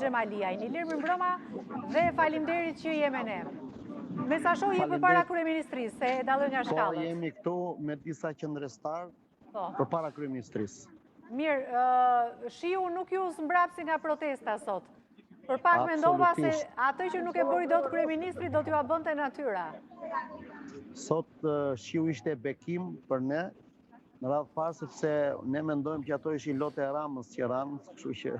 Xhemalia. Ilir mirëmbrëma dhe faleminderit që je me ne. Me sa shoh je përpara kryeministrisë, se e dallon nga shkallët. Po, jemi këtu me disa qendrëstar përpara kryeministrisë. Mirë, shiu nuk ju zmbrapsi nga protesta sot. Për pak mendova se atë që nuk e bëri dot kryeministri do t'ju bënte natyra. Sot shiu ishte bekim për ne, në radhë parë sepse ne mendojmë që ato ishin lote e Ramës që Ramës, kështu që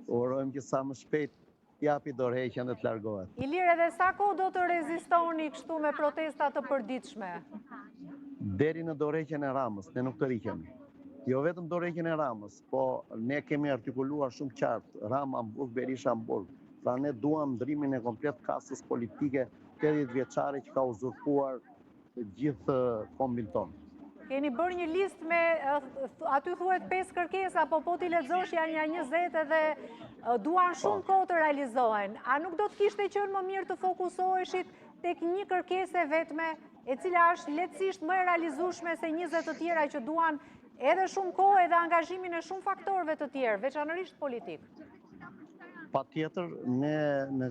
urojmë që sa më shpejt japi dorëheqjen dhe të largohet. Ilir, edhe sa kohë do të rezistoni kështu me protesta të përditshme? Deri në dorëheqjen e Ramës, ne nuk të rikemi. Jo vetëm dorëheqjen e Ramës, po ne kemi artikuluar shumë qartë, Rama Hamburg, Berisha Hamburg. Pra ne duam ndrimin e komplet kastës politike 80 vjeçare që ka uzurpuar gjithë kombin tonë. Keni bërë një listë me, aty thuhet 5 kërkesa, po t'i lexosh janë ja 20 edhe duan shumë kohë të realizohen. A nuk do të kishte qenë më mirë të fokusoheshit tek një kërkesë vetme, e cila është lehtësisht më e realizueshme se 20 të tjera që duan edhe shumë kohë edhe angazhimin e shumë faktorëve të tjerë, veçanërisht politik? Patjetër, ne në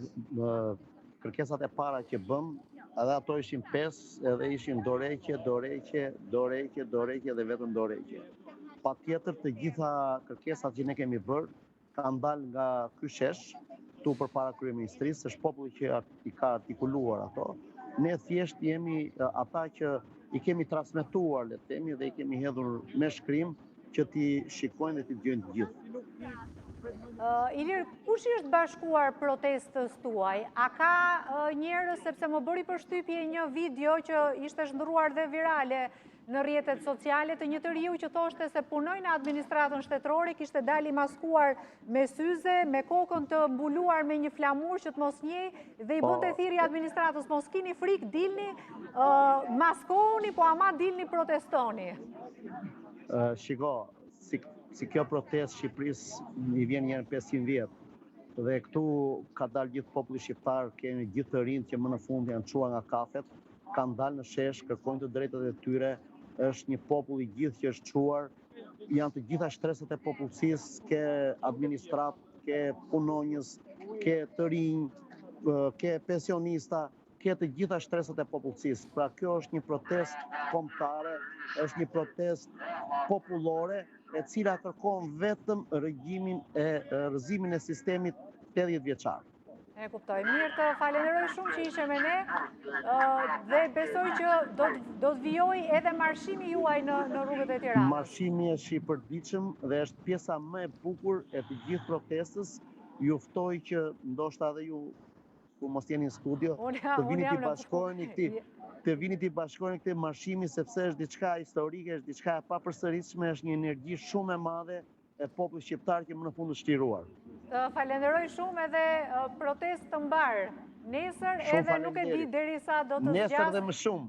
kërkesat e para që bëm, edhe ato ishin 5, edhe ishin dorëheqje dhe vetëm dorëheqje. Patjetër të gjitha kërkesat që ne kemi bërë kanë dalë nga ky shesh, tu përpara kryeministrisë, është populli që i ka artikuluar ato. Ne thjesht jemi ata që i kemi transmetuar, le të themi, dhe i kemi hedhur me shkrim që t'i shikojnë dhe t'i dëgjojnë të gjithë. Ilir, kush është bashkuar protestës tuaj? A ka njerëz, sepse më bëri përshtypje një video që ishte shndruar dhe virale në rrjetet sociale të një të riu që thoshte se punoi në administratën shtetërore, kishte dalë i maskuar me syze, me kokën të mbuluar me një flamur që të mos njeh dhe i bënte thirrje administratës, mos keni frikë, dilni, maskohuni, po ama dilni protestoni. Shiko, si kjo protestë Shqipërisë i vjen njërë 500 vjetë dhe këtu ka dalë gjithë populli shqiptar, kemi gjithë të rinjtë që më në fund janë çuar nga kafet, kanë dalë në shesh, kërkojnë të drejtat e tyre, është një popull i gjithë që është çuar, janë të gjitha shtresat e popullsisë, ke administrat, ke punonjës, ke të rinj, ke pensionista, ke të gjitha shtresat e popullsisë. Pra kjo është një protestë kombëtare, është një protestë popullore, e cila kërkon vetëm rrëzimin e sistemit 80 vjeçar. E kuptoj. Mirë, të falenderoj shumë që ishe me ne dhe besoj që do të vijoj edhe marshimi juaj në rrugët e Tiranës. Marshimi është i përditshëm dhe është pjesa më e bukur e të gjithë protestës. Ju ftoj që ndoshta edhe ju ku mos jeni në studio, të vini t'i bashkoheni këtij marshimi sepse është diçka historike, është diçka e papërsëritshme, është një energji shumë e madhe e popullit shqiptar që më në fund është shtiruar. Falenderoj shumë edhe protestë të mbar. Nesër edhe nuk e di derisa do të zgjas. Nesër dhe më shumë.